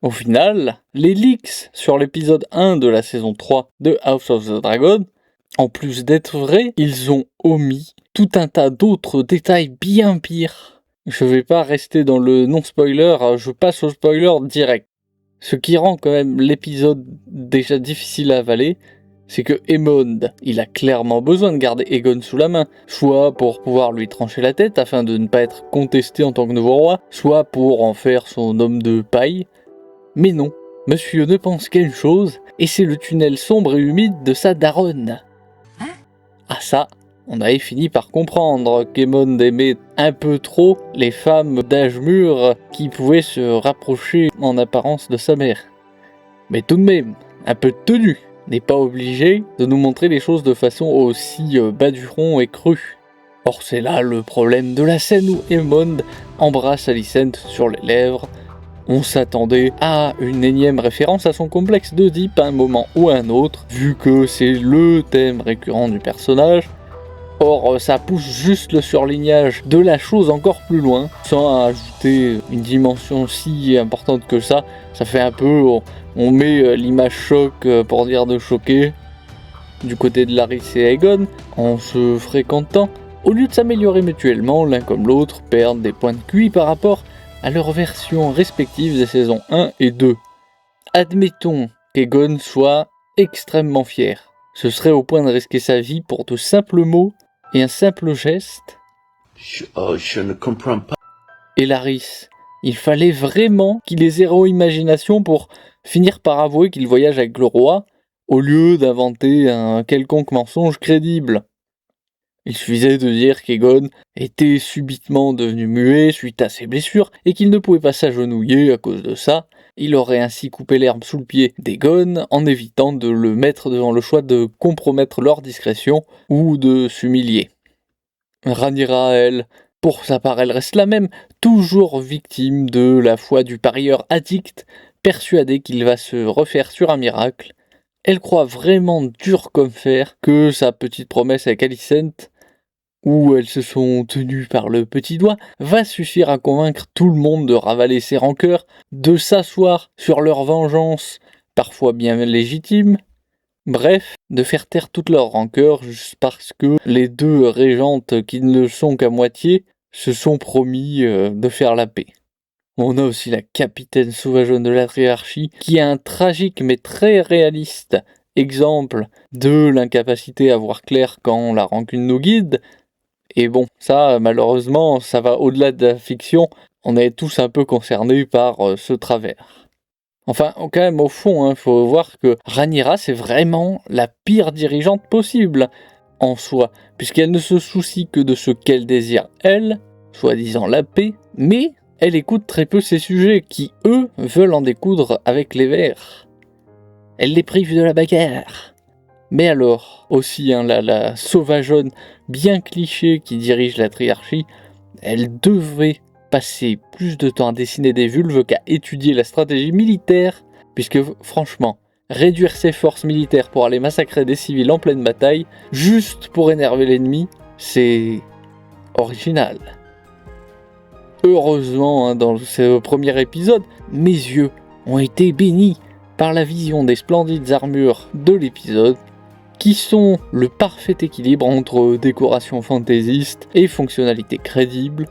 Au final, les leaks sur l'épisode 1 de la saison 3 de House of the Dragon, en plus d'être vrais, ils ont omis tout un tas d'autres détails bien pires. Je vais pas rester dans le non-spoiler, je passe au spoiler direct. Ce qui rend quand même l'épisode déjà difficile à avaler, c'est que Aemond, il a clairement besoin de garder Aegon sous la main, soit pour pouvoir lui trancher la tête afin de ne pas être contesté en tant que nouveau roi, soit pour en faire son homme de paille. Mais non, monsieur ne pense qu'à une chose, et c'est le tunnel sombre et humide de sa daronne. Ah ça, on avait fini par comprendre qu'Aemond aimait un peu trop les femmes d'âge mûr qui pouvaient se rapprocher en apparence de sa mère. Mais tout de même, un peu de tenue n'est pas obligé de nous montrer les choses de façon aussi bas du front et crue. Or c'est là le problème de la scène où Aemond embrasse Alicent sur les lèvres. On s'attendait à une énième référence à son complexe d'Oedipe à un moment ou à un autre, vu que c'est le thème récurrent du personnage. Or, ça pousse juste le surlignage de la chose encore plus loin, sans ajouter une dimension si importante que ça. Ça fait un peu, on met l'image choc pour dire de choquer, du côté de Larys et Aegon, en se fréquentant. Au lieu de s'améliorer mutuellement, l'un comme l'autre perdent des points de QI par rapport à leurs versions respectives des saisons 1 et 2. Admettons qu'Aegon soit extrêmement fier. Ce serait au point de risquer sa vie pour de simples mots et un simple geste. Je ne comprends pas. Et Larys, il fallait vraiment qu'il ait zéro imagination pour finir par avouer qu'il voyage avec le roi, au lieu d'inventer un quelconque mensonge crédible. Il suffisait de dire qu'Aegon était subitement devenu muet suite à ses blessures et qu'il ne pouvait pas s'agenouiller à cause de ça. Il aurait ainsi coupé l'herbe sous le pied d'Aegon en évitant de le mettre devant le choix de compromettre leur discrétion ou de s'humilier. Rhaenyra, elle, pour sa part, elle reste la même, toujours victime de la foi du parieur addict, persuadée qu'il va se refaire sur un miracle. Elle croit vraiment dur comme fer que sa petite promesse avec Alicent, où elles se sont tenues par le petit doigt, va suffire à convaincre tout le monde de ravaler ses rancœurs, de s'asseoir sur leur vengeance, parfois bien légitime, bref, de faire taire toute leur rancœur juste parce que les deux régentes qui ne le sont qu'à moitié se sont promis de faire la paix. On a aussi la capitaine sauvageonne de la triarchie, qui est un tragique mais très réaliste exemple de l'incapacité à voir clair quand la rancune nous guide. Et bon, ça, malheureusement, ça va au-delà de la fiction. On est tous un peu concernés par ce travers. Enfin, quand même, au fond, faut voir que Rhaenyra, c'est vraiment la pire dirigeante possible en soi, puisqu'elle ne se soucie que de ce qu'elle désire, elle, soi-disant la paix, mais elle écoute très peu ses sujets qui, eux, veulent en découdre avec les Verts. Elle les prive de la bagarre. Mais alors, aussi, la sauvageonne bien cliché qui dirige la triarchie, elle devrait passer plus de temps à dessiner des vulves qu'à étudier la stratégie militaire, puisque franchement, réduire ses forces militaires pour aller massacrer des civils en pleine bataille, juste pour énerver l'ennemi, c'est original. Heureusement, dans ce premier épisode, mes yeux ont été bénis par la vision des splendides armures de l'épisode, qui sont le parfait équilibre entre décoration fantaisiste et fonctionnalité crédible.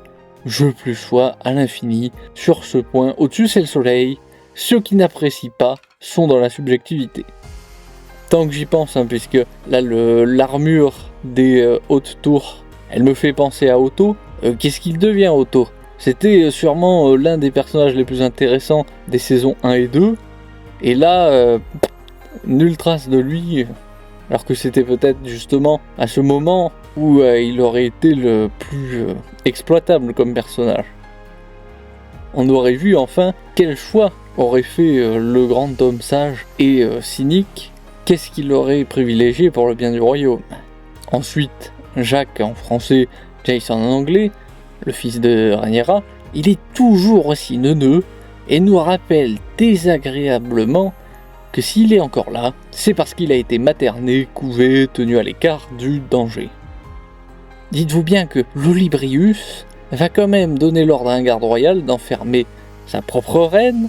Je plus sois à l'infini sur ce point. Au-dessus c'est le soleil, ceux qui n'apprécient pas sont dans la subjectivité. Tant que j'y pense, puisque là l'armure des hautes tours, elle me fait penser à Otto. Qu'est-ce qu'il devient Otto ? C'était sûrement l'un des personnages les plus intéressants des saisons 1 et 2. Et là, nulle trace de lui, alors que c'était peut-être justement à ce moment où il aurait été le plus exploitable comme personnage. On aurait vu enfin quel choix aurait fait le grand homme sage et cynique, qu'est-ce qu'il aurait privilégié pour le bien du royaume. Ensuite, Jacques en français, Jason en anglais, le fils de Rhaenyra, il est toujours aussi neuneux et nous rappelle désagréablement que s'il est encore là, c'est parce qu'il a été materné, couvé, tenu à l'écart du danger. Dites-vous bien que l'Olybrius va quand même donner l'ordre à un garde royal d'enfermer sa propre reine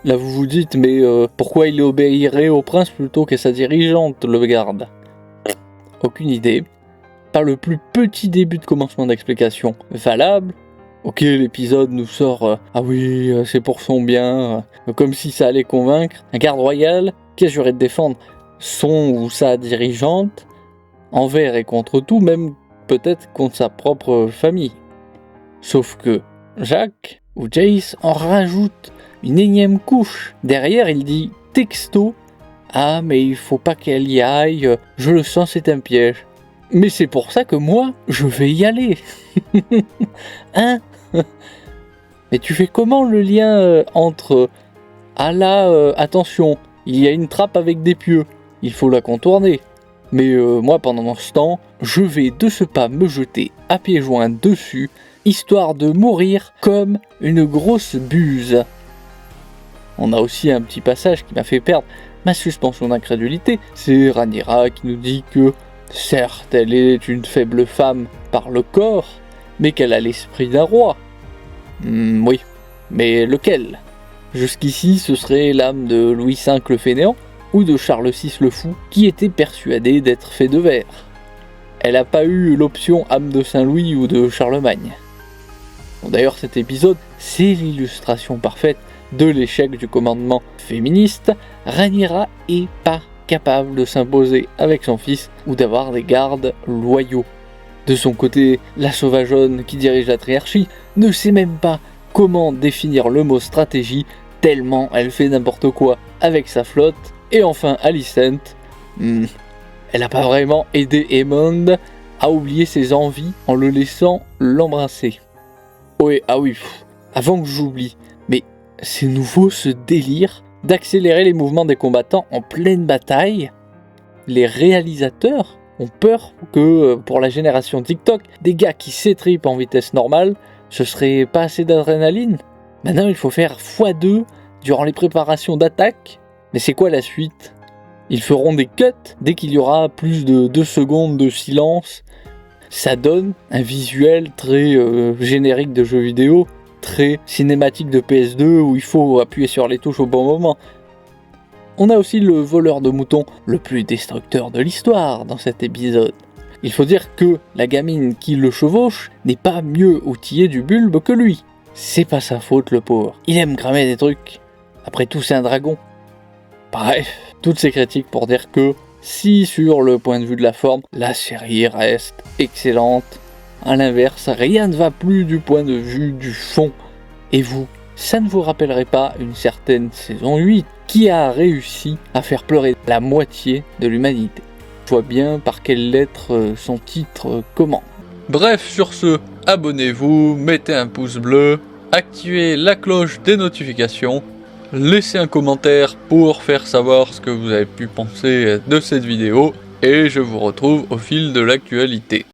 Là vous vous dites, mais pourquoi il obéirait au prince plutôt qu'à sa dirigeante, le garde? Aucune idée. Pas le plus petit début de commencement d'explication valable. Ok, l'épisode nous sort ah oui, c'est pour son bien, comme si ça allait convaincre un garde royal qui a juré de défendre son ou sa dirigeante envers et contre tout, même peut-être contre sa propre famille. Sauf que Jacques ou Jace en rajoute une énième couche. Derrière, il dit texto: ah, mais il faut pas qu'elle y aille, je le sens, c'est un piège. Mais c'est pour ça que moi, je vais y aller. Hein? Mais tu fais comment le lien entre ah là, attention, il y a une trappe avec des pieux, il faut la contourner. Mais moi, pendant ce temps, je vais de ce pas me jeter à pieds joints dessus, histoire de mourir comme une grosse buse. On a aussi un petit passage qui m'a fait perdre ma suspension d'incrédulité. C'est Rhaenyra qui nous dit que certes, elle est une faible femme par le corps, mais qu'elle a l'esprit d'un roi. Oui, mais lequel? Jusqu'ici, ce serait l'âme de Louis V le Fainéant ou de Charles VI le Fou, qui était persuadé d'être fait de verre. Elle n'a pas eu l'option âme de Saint-Louis ou de Charlemagne. Bon, d'ailleurs, cet épisode, c'est l'illustration parfaite de l'échec du commandement féministe. Rhaenyra est pas capable de s'imposer avec son fils ou d'avoir des gardes loyaux. De son côté, la sauvageonne qui dirige la triarchie ne sait même pas comment définir le mot stratégie, tellement elle fait n'importe quoi avec sa flotte. Et enfin Alicent, elle n'a pas vraiment aidé Aemond à oublier ses envies en le laissant l'embrasser. Oui, ah oui, avant que j'oublie, mais c'est nouveau ce délire d'accélérer les mouvements des combattants en pleine bataille. Les réalisateurs ont peur que pour la génération TikTok, des gars qui s'étripent en vitesse normale, ce serait pas assez d'adrénaline. Maintenant il faut faire x2 durant les préparations d'attaque. Mais c'est quoi la suite? Ils feront des cuts dès qu'il y aura plus de 2 secondes de silence. Ça donne un visuel très générique de jeux vidéo, très cinématique de PS2 où il faut appuyer sur les touches au bon moment. On a aussi le voleur de moutons le plus destructeur de l'histoire dans cet épisode. Il faut dire que la gamine qui le chevauche n'est pas mieux outillée du bulbe que lui. C'est pas sa faute le pauvre, il aime cramer des trucs. Après tout c'est un dragon. Bref, toutes ces critiques pour dire que si sur le point de vue de la forme, la série reste excellente, à l'inverse, rien ne va plus du point de vue du fond. Et vous, ça ne vous rappellerait pas une certaine saison 8 qui a réussi à faire pleurer la moitié de l'humanité? Je vois bien par quelle lettre son titre commence. Bref, sur ce, abonnez-vous, mettez un pouce bleu, activez la cloche des notifications, laissez un commentaire pour faire savoir ce que vous avez pu penser de cette vidéo, et je vous retrouve au fil de l'actualité.